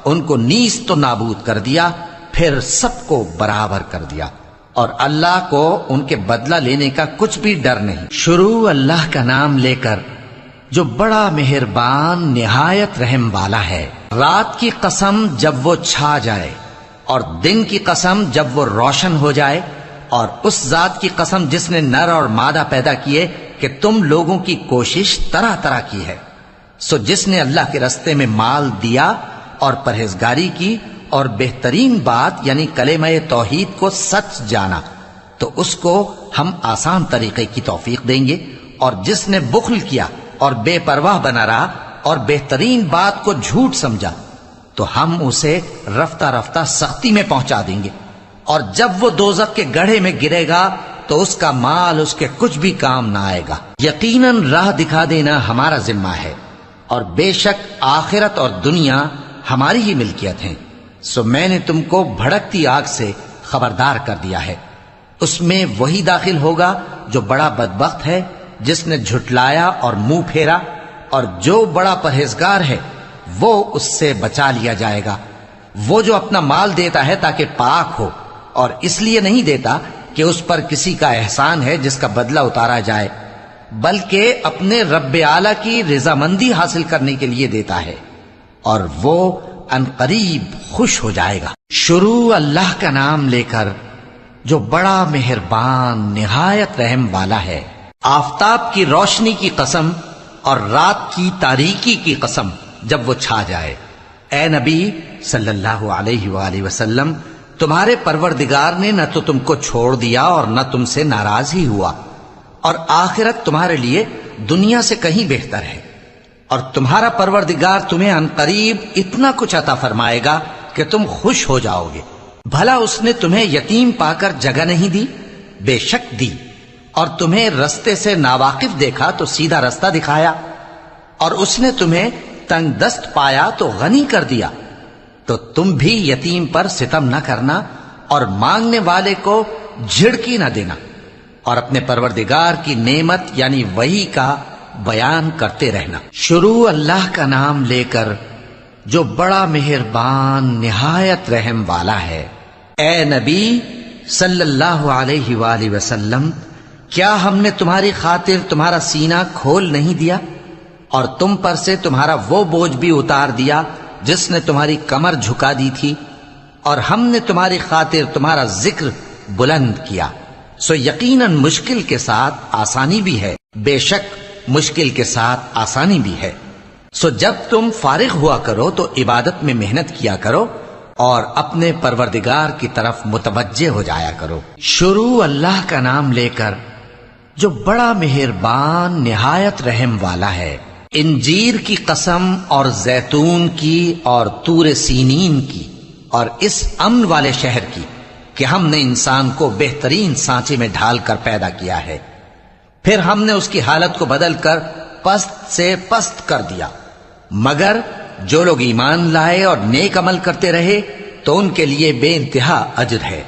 ان کو نیست و نابود کر دیا، پھر سب کو برابر کر دیا، اور اللہ کو ان کے بدلہ لینے کا کچھ بھی ڈر نہیں۔ شروع اللہ کا نام لے کر جو بڑا مہربان نہایت رحم والا ہے۔ رات کی قسم جب وہ چھا جائے اور دن کی قسم جب وہ روشن ہو جائے، اور اس ذات کی قسم جس نے نر اور مادہ پیدا کیے کہ تم لوگوں کی کوشش طرح طرح کی ہے۔ سو جس نے اللہ کے رستے میں مال دیا اور پرہیزگاری کی اور بہترین بات یعنی کلمہ توحید کو سچ جانا، تو اس کو ہم آسان طریقے کی توفیق دیں گے، اور جس نے بخل کیا اور بے پرواہ بنا رہا اور بہترین بات کو جھوٹ سمجھا، تو ہم اسے رفتہ رفتہ سختی میں پہنچا دیں گے، اور جب وہ دوزخ کے گڑھے میں گرے گا تو اس کا مال اس کے کچھ بھی کام نہ آئے گا۔ یقیناً راہ دکھا دینا ہمارا ذمہ ہے، اور بے شک آخرت اور دنیا ہماری ہی ملکیت ہیں، سو میں نے تم کو بھڑکتی آگ سے خبردار کر دیا ہے۔ اس میں وہی داخل ہوگا جو بڑا بدبخت ہے، جس نے جھٹلایا اور منہ پھیرا، اور جو بڑا پرہیزگار ہے وہ اس سے بچا لیا جائے گا۔ وہ جو اپنا مال دیتا ہے تاکہ پاک ہو، اور اس لیے نہیں دیتا کہ اس پر کسی کا احسان ہے جس کا بدلہ اتارا جائے، بلکہ اپنے رب اعلیٰ کی رضامندی حاصل کرنے کے لیے دیتا ہے، اور وہ عنقریب خوش ہو جائے گا۔ شروع اللہ کا نام لے کر جو بڑا مہربان نہایت رحم والا ہے۔ آفتاب کی روشنی کی قسم اور رات کی تاریکی کی قسم جب وہ چھا جائے۔ اے نبی صلی اللہ علیہ وآلہ وسلم، تمہارے پروردگار نے نہ تو تم کو چھوڑ دیا اور نہ تم سے ناراض ہی ہوا، اور آخرت تمہارے لیے دنیا سے کہیں بہتر ہے، اور تمہارا پروردگار تمہیں عنقریب اتنا کچھ عطا فرمائے گا کہ تم خوش ہو جاؤ گے۔ بھلا اس نے تمہیں یتیم پا کر جگہ نہیں دی؟ بے شک دی، اور تمہیں رستے سے ناواقف دیکھا تو سیدھا رستہ دکھایا، اور اس نے تمہیں تنگ دست پایا تو غنی کر دیا۔ تو تم بھی یتیم پر ستم نہ کرنا اور مانگنے والے کو جھڑکی نہ دینا، اور اپنے پروردگار کی نعمت یعنی وحی کا بیان کرتے رہنا۔ شروع اللہ کا نام لے کر جو بڑا مہربان نہایت رحم والا ہے۔ اے نبی صلی اللہ علیہ وآلہ وسلم، کیا ہم نے تمہاری خاطر تمہارا سینہ کھول نہیں دیا، اور تم پر سے تمہارا وہ بوجھ بھی اتار دیا جس نے تمہاری کمر جھکا دی تھی، اور ہم نے تمہاری خاطر تمہارا ذکر بلند کیا۔ سو یقیناً مشکل کے ساتھ آسانی بھی ہے، بے شک مشکل کے ساتھ آسانی بھی ہے۔ سو جب تم فارغ ہوا کرو تو عبادت میں محنت کیا کرو، اور اپنے پروردگار کی طرف متوجہ ہو جایا کرو۔ شروع اللہ کا نام لے کر جو بڑا مہربان نہایت رحم والا ہے۔ انجیر کی قسم اور زیتون کی اور طور سینین کی اور اس امن والے شہر کی کہ ہم نے انسان کو بہترین سانچے میں ڈھال کر پیدا کیا ہے، پھر ہم نے اس کی حالت کو بدل کر پست سے پست کر دیا، مگر جو لوگ ایمان لائے اور نیک عمل کرتے رہے تو ان کے لیے بے انتہا اجر ہے۔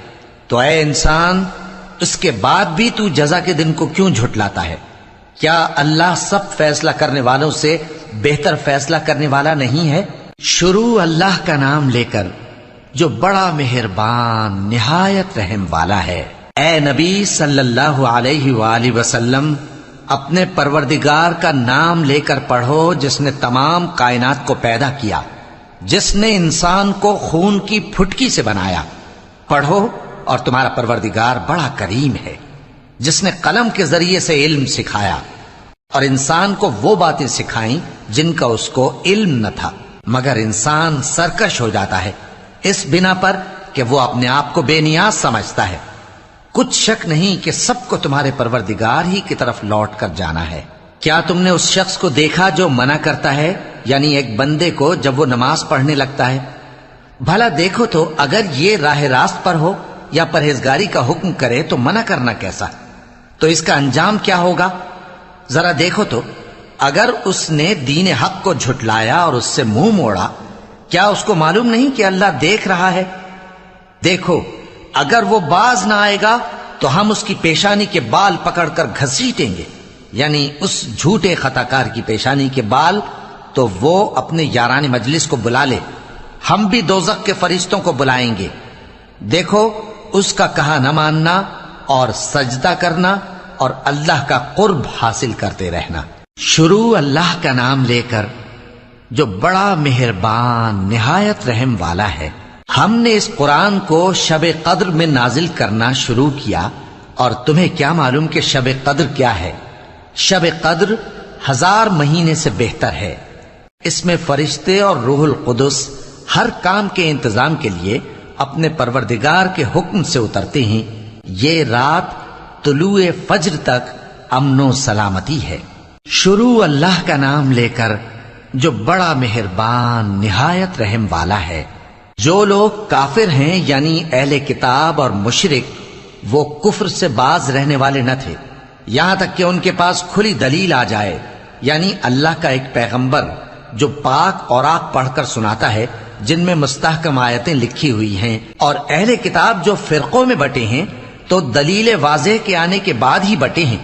تو اے انسان، اس کے بعد بھی تو جزا کے دن کو کیوں جھٹلاتا ہے؟ کیا اللہ سب فیصلہ کرنے والوں سے بہتر فیصلہ کرنے والا نہیں ہے؟ شروع اللہ کا نام لے کر جو بڑا مہربان نہایت رحم والا ہے۔ اے نبی صلی اللہ علیہ وآلہ وسلم، اپنے پروردگار کا نام لے کر پڑھو جس نے تمام کائنات کو پیدا کیا، جس نے انسان کو خون کی پھٹکی سے بنایا۔ پڑھو، اور تمہارا پروردگار بڑا کریم ہے، جس نے قلم کے ذریعے سے علم سکھایا اور انسان کو وہ باتیں سکھائیں جن کا اس کو علم نہ تھا، مگر انسان سرکش ہو جاتا ہے اس بنا پر کہ وہ اپنے آپ کو بے نیاز سمجھتا ہے۔ کچھ شک نہیں کہ سب کو تمہارے پروردگار ہی کی طرف لوٹ کر جانا ہے۔ کیا تم نے اس شخص کو دیکھا جو منع کرتا ہے، یعنی ایک بندے کو جب وہ نماز پڑھنے لگتا ہے؟ بھلا دیکھو تو اگر یہ راہ راست پر ہو یا پرہیزگاری کا حکم کرے تو منع کرنا کیسا؟ تو اس کا انجام کیا ہوگا؟ ذرا دیکھو تو اگر اس نے دین حق کو جھٹلایا اور اس سے منہ موڑا، کیا اس کو معلوم نہیں کہ اللہ دیکھ رہا ہے؟ دیکھو اگر وہ باز نہ آئے گا تو ہم اس کی پیشانی کے بال پکڑ کر گھسیٹیں گے، یعنی اس جھوٹے خطا کار کی پیشانی کے بال، تو وہ اپنے یاران مجلس کو بلا لے، ہم بھی دوزخ کے فرشتوں کو بلائیں گے۔ دیکھو اس کا کہا نہ ماننا اور سجدہ کرنا اور اللہ کا قرب حاصل کرتے رہنا۔ شروع اللہ کا نام لے کر جو بڑا مہربان نہایت رحم والا ہے۔ ہم نے اس قرآن کو شب قدر میں نازل کرنا شروع کیا، اور تمہیں کیا معلوم کہ شب قدر کیا ہے؟ شب قدر 1000 مہینے سے بہتر ہے۔ اس میں فرشتے اور روح القدس ہر کام کے انتظام کے لیے اپنے پروردگار کے حکم سے اترتے ہیں۔ یہ رات طلوع فجر تک امن و سلامتی ہے۔ شروع اللہ کا نام لے کر جو بڑا مہربان نہایت رحم والا ہے۔ جو لوگ کافر ہیں یعنی اہل کتاب اور مشرک، وہ کفر سے باز رہنے والے نہ تھے یہاں تک کہ ان کے پاس کھلی دلیل آ جائے، یعنی اللہ کا ایک پیغمبر جو پاک اوراق پڑھ کر سناتا ہے جن میں مستحکم آیتیں لکھی ہوئی ہیں، اور اہل کتاب جو فرقوں میں بٹے ہیں تو دلیل واضح کے آنے کے بعد ہی بٹے ہیں،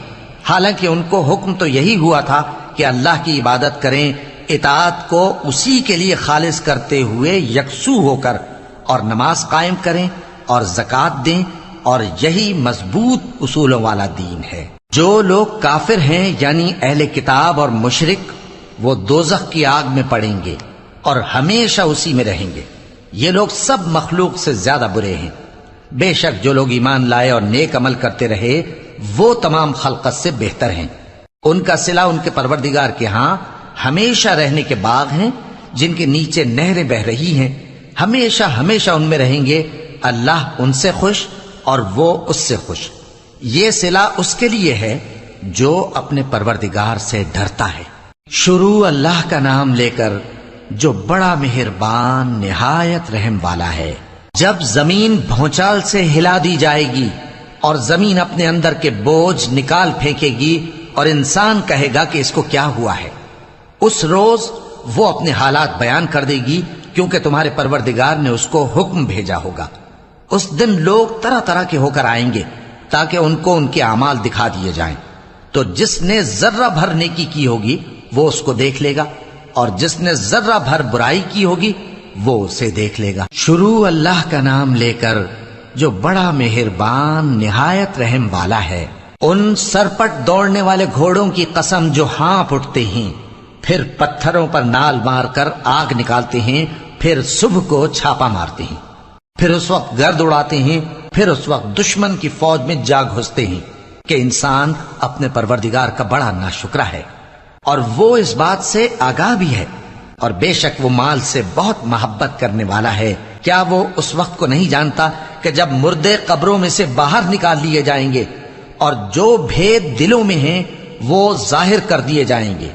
حالانکہ ان کو حکم تو یہی ہوا تھا کہ اللہ کی عبادت کریں، اطاعت کو اسی کے لیے خالص کرتے ہوئے یکسو ہو کر، اور نماز قائم کریں اور زکوٰۃ دیں، اور یہی مضبوط اصولوں والا دین ہے۔ جو لوگ کافر ہیں یعنی اہل کتاب اور مشرک، وہ دوزخ کی آگ میں پڑیں گے اور ہمیشہ اسی میں رہیں گے۔ یہ لوگ سب مخلوق سے زیادہ برے ہیں۔ بے شک جو لوگ ایمان لائے اور نیک عمل کرتے رہے وہ تمام خلقت سے بہتر ہیں۔ ان کا صلہ ان کے پروردگار کے ہاں ہمیشہ رہنے کے باغ ہیں جن کے نیچے نہریں بہ رہی ہیں، ہمیشہ ہمیشہ ان میں رہیں گے۔ اللہ ان سے خوش اور وہ اس سے خوش۔ یہ صلہ اس کے لیے ہے جو اپنے پروردگار سے ڈرتا ہے۔ شروع اللہ کا نام لے کر جو بڑا مہربان نہایت رحم والا ہے۔ جب زمین بھونچال سے ہلا دی جائے گی اور زمین اپنے اندر کے بوجھ نکال پھینکے گی اور انسان کہے گا کہ اس کو کیا ہوا ہے، اس روز وہ اپنے حالات بیان کر دے گی، کیونکہ تمہارے پروردگار نے اس کو حکم بھیجا ہوگا۔ اس دن لوگ طرح طرح کے ہو کر آئیں گے تاکہ ان کو ان کے اعمال دکھا دیے جائیں، تو جس نے ذرہ بھر نیکی کی ہوگی وہ اس کو دیکھ لے گا، اور جس نے ذرہ بھر برائی کی ہوگی وہ اسے دیکھ لے گا۔ شروع اللہ کا نام لے کر جو بڑا مہربان نہایت رحم والا ہے۔ ان سرپٹ دوڑنے والے گھوڑوں کی قسم جو ہانپ اٹھتے ہیں، پھر پتھروں پر نال مار کر آگ نکالتے ہیں، پھر صبح کو چھاپا مارتے ہیں، پھر اس وقت گرد اڑاتے ہیں، پھر اس وقت دشمن کی فوج میں جا گھستے ہیں کہ انسان اپنے پروردگار کا بڑا ناشکرا ہے، اور وہ اس بات سے آگاہ بھی ہے، اور بے شک وہ مال سے بہت محبت کرنے والا ہے۔ کیا وہ اس وقت کو نہیں جانتا کہ جب مردے قبروں میں سے باہر نکال لیے جائیں گے اور جو بھید دلوں میں ہیں وہ ظاہر کر دیے جائیں گے؟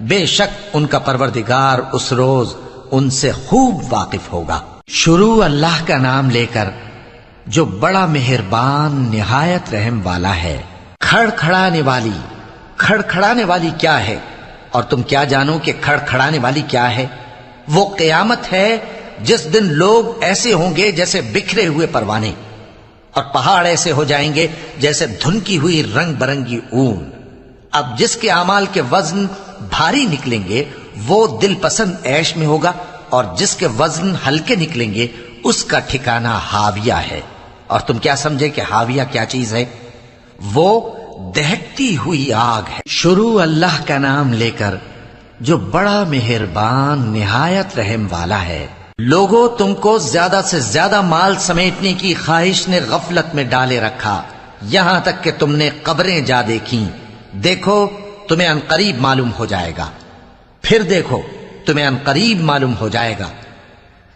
بے شک ان کا پروردگار اس روز ان سے خوب واقف ہوگا۔ شروع اللہ کا نام لے کر جو بڑا مہربان نہایت رحم والا ہے۔ کھڑکھڑانے والی، کھڑکھڑانے والی کیا ہے؟ اور تم کیا جانو کہ کھڑکھڑانے والی کیا ہے؟ وہ قیامت ہے جس دن لوگ ایسے ہوں گے جیسے بکھرے ہوئے پروانے، اور پہاڑ ایسے ہو جائیں گے جیسے دھنکی ہوئی رنگ برنگی اون۔ اب جس کے اعمال کے وزن بھاری نکلیں گے وہ دل پسند عیش میں ہوگا، اور جس کے وزن ہلکے نکلیں گے اس کا ٹھکانہ ہاویہ ہے۔ اور تم کیا سمجھے کہ ہاویہ کیا چیز ہے؟ وہ دہکتی ہوئی آگ ہے۔ شروع اللہ کا نام لے کر جو بڑا مہربان نہایت رحم والا ہے۔ لوگوں، تم کو زیادہ سے زیادہ مال سمیٹنے کی خواہش نے غفلت میں ڈالے رکھا، یہاں تک کہ تم نے قبریں جا دیکھیں۔ دیکھو تمہیں عنقریب معلوم ہو جائے گا، پھر دیکھو تمہیں عنقریب معلوم ہو جائے گا۔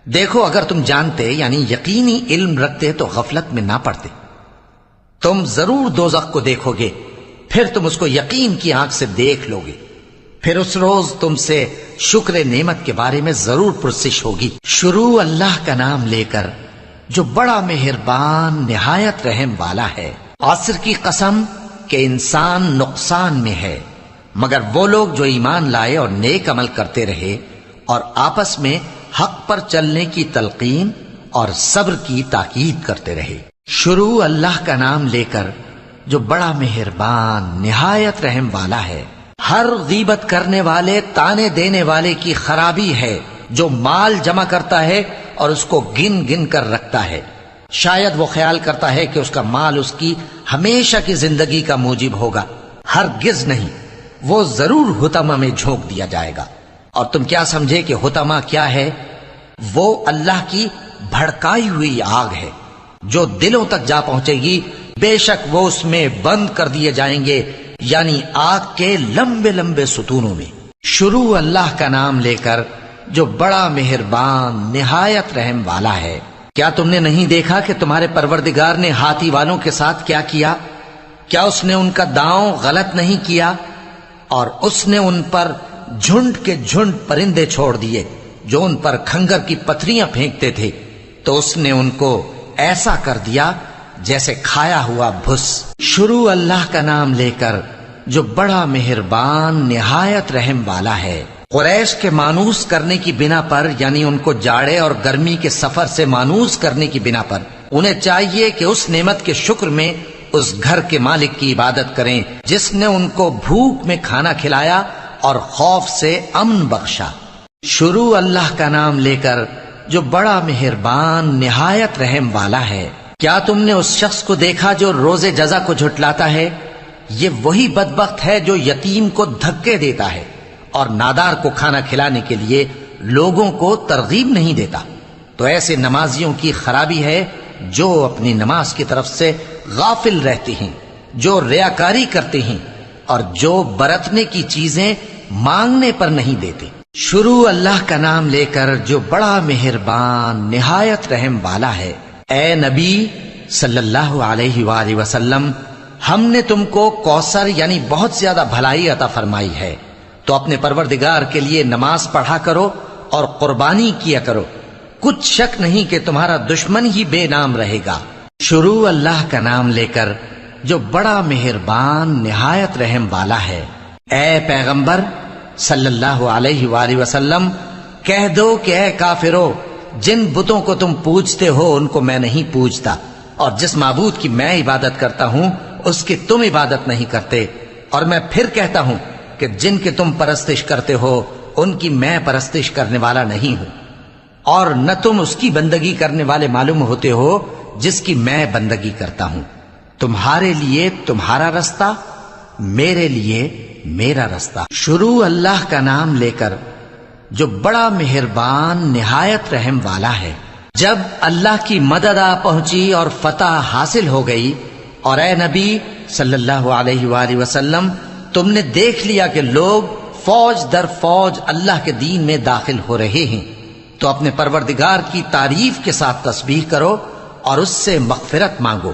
دیکھو اگر تم جانتے یعنی یقینی علم رکھتے تو غفلت میں نہ پڑتے۔ تم ضرور دوزخ کو دیکھو گے، پھر تم اس کو یقین کی آنکھ سے دیکھ لو گے، پھر اس روز تم سے شکر نعمت کے بارے میں ضرور پرسش ہوگی۔ شروع اللہ کا نام لے کر جو بڑا مہربان نہایت رحم والا ہے۔ عصر کی قسم کہ انسان نقصان میں ہے مگر وہ لوگ جو ایمان لائے اور نیک عمل کرتے رہے اور آپس میں حق پر چلنے کی تلقین اور صبر کی تاکید کرتے رہے۔ شروع اللہ کا نام لے کر جو بڑا مہربان نہایت رحم والا ہے۔ ہر غیبت کرنے والے تانے دینے والے کی خرابی ہے جو مال جمع کرتا ہے اور اس کو گن گن کر رکھتا ہے، شاید وہ خیال کرتا ہے کہ اس کا مال اس کی ہمیشہ کی زندگی کا موجب ہوگا، ہرگز نہیں، وہ ضرور حطمہ میں جھونک دیا جائے گا۔ اور تم کیا سمجھے کہ حطمہ کیا ہے؟ وہ اللہ کی بھڑکائی ہوئی آگ ہے جو دلوں تک جا پہنچے گی، بے شک وہ اس میں بند کر دیے جائیں گے، یعنی آگ کے لمبے لمبے ستونوں میں۔ شروع اللہ کا نام لے کر جو بڑا مہربان نہایت رحم والا ہے۔ کیا تم نے نہیں دیکھا کہ تمہارے پروردگار نے ہاتھی والوں کے ساتھ کیا کیا؟ کیا اس نے ان کا داؤں غلط نہیں کیا؟ اور اس نے ان پر جھنڈ کے جھنڈ پرندے چھوڑ دیے جو ان پر کھنگر کی پتھریاں پھینکتے تھے، تو اس نے ان کو ایسا کر دیا جیسے کھایا ہوا بھس۔ شروع اللہ کا نام لے کر جو بڑا مہربان نہایت رحم والا ہے۔ قریش کے مانوس کرنے کی بنا پر، یعنی ان کو جاڑے اور گرمی کے سفر سے مانوس کرنے کی بنا پر، انہیں چاہیے کہ اس نعمت کے شکر میں اس گھر کے مالک کی عبادت کریں جس نے ان کو بھوک میں کھانا کھلایا اور خوف سے امن بخشا۔ شروع اللہ کا نام لے کر جو بڑا مہربان نہایت رحم والا ہے۔ کیا تم نے اس شخص کو دیکھا جو روز جزا کو جھٹلاتا ہے؟ یہ وہی بدبخت ہے جو یتیم کو دھکے دیتا ہے اور نادار کو کھانا کھلانے کے لیے لوگوں کو ترغیب نہیں دیتا۔ تو ایسے نمازیوں کی خرابی ہے جو اپنی نماز کی طرف سے غافل رہتے ہیں، جو ریاکاری کرتے ہیں اور جو برتنے کی چیزیں مانگنے پر نہیں دیتے۔ شروع اللہ کا نام لے کر جو بڑا مہربان نہایت رحم والا ہے۔ اے نبی صلی اللہ علیہ وآلہ وسلم، ہم نے تم کو کوثر یعنی بہت زیادہ بھلائی عطا فرمائی ہے، تو اپنے پروردگار کے لیے نماز پڑھا کرو اور قربانی کیا کرو، کچھ شک نہیں کہ تمہارا دشمن ہی بے نام رہے گا۔ شروع اللہ کا نام لے کر جو بڑا مہربان نہایت رحم والا ہے۔ اے پیغمبر صلی اللہ علیہ وآلہ وسلم، کہہ دو کہ اے کافرو، جن بتوں کو تم پوجتے ہو ان کو میں نہیں پوجتا، اور جس معبود کی میں عبادت کرتا ہوں اس کی تم عبادت نہیں کرتے، اور میں پھر کہتا ہوں کہ جن کی تم پرستش کرتے ہو ان کی میں پرستش کرنے والا نہیں ہوں، اور نہ تم اس کی بندگی کرنے والے معلوم ہوتے ہو جس کی میں بندگی کرتا ہوں۔ تمہارے لیے تمہارا رستہ، میرے لیے میرا رستہ۔ شروع اللہ کا نام لے کر جو بڑا مہربان نہایت رحم والا ہے۔ جب اللہ کی مدد آ پہنچی اور فتح حاصل ہو گئی، اور اے نبی صلی اللہ علیہ وآلہ وسلم، تم نے دیکھ لیا کہ لوگ فوج در فوج اللہ کے دین میں داخل ہو رہے ہیں، تو اپنے پروردگار کی تعریف کے ساتھ تسبیح کرو اور اس سے مغفرت مانگو،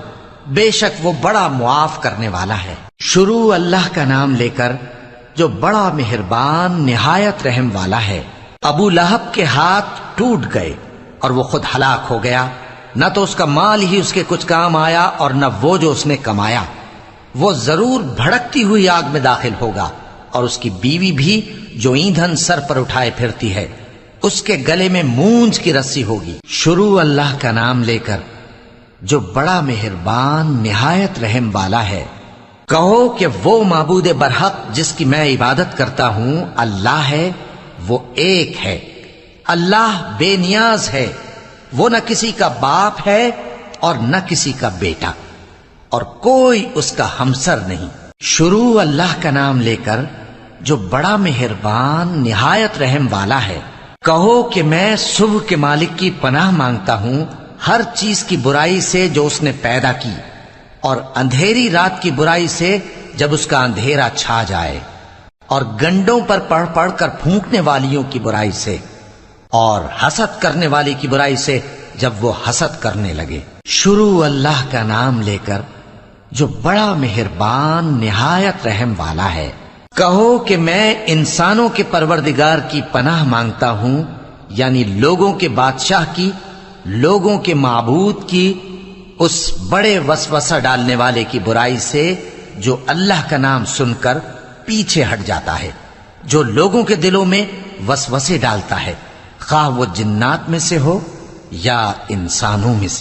بے شک وہ بڑا معاف کرنے والا ہے۔ شروع اللہ کا نام لے کر جو بڑا مہربان نہایت رحم والا ہے۔ ابو لہب کے ہاتھ ٹوٹ گئے اور وہ خود ہلاک ہو گیا، نہ تو اس کا مال ہی اس کے کچھ کام آیا اور نہ وہ جو اس نے کمایا۔ وہ ضرور بھڑکتی ہوئی آگ میں داخل ہوگا، اور اس کی بیوی بھی جو ایندھن سر پر اٹھائے پھرتی ہے، اس کے گلے میں مونج کی رسی ہوگی۔ شروع اللہ کا نام لے کر جو بڑا مہربان نہایت رحم والا ہے۔ کہو کہ وہ معبود برحق جس کی میں عبادت کرتا ہوں اللہ ہے، وہ ایک ہے، اللہ بے نیاز ہے، وہ نہ کسی کا باپ ہے اور نہ کسی کا بیٹا، اور کوئی اس کا ہمسر نہیں۔ شروع اللہ کا نام لے کر جو بڑا مہربان نہایت رحم والا ہے۔ کہو کہ میں صبح کے مالک کی پناہ مانگتا ہوں ہر چیز کی برائی سے جو اس نے پیدا کی، اور اندھیری رات کی برائی سے جب اس کا اندھیرا چھا جائے، اور گنڈوں پر پڑھ پڑھ کر پھونکنے والیوں کی برائی سے، اور حسد کرنے والی کی برائی سے جب وہ حسد کرنے لگے۔ شروع اللہ کا نام لے کر جو بڑا مہربان نہایت رحم والا ہے۔ کہو کہ میں انسانوں کے پروردگار کی پناہ مانگتا ہوں، یعنی لوگوں کے بادشاہ کی، لوگوں کے معبود کی، اس بڑے وسوسہ ڈالنے والے کی برائی سے جو اللہ کا نام سن کر پیچھے ہٹ جاتا ہے، جو لوگوں کے دلوں میں وسوسے ڈالتا ہے، خواہ وہ جنات میں سے ہو یا انسانوں میں سے۔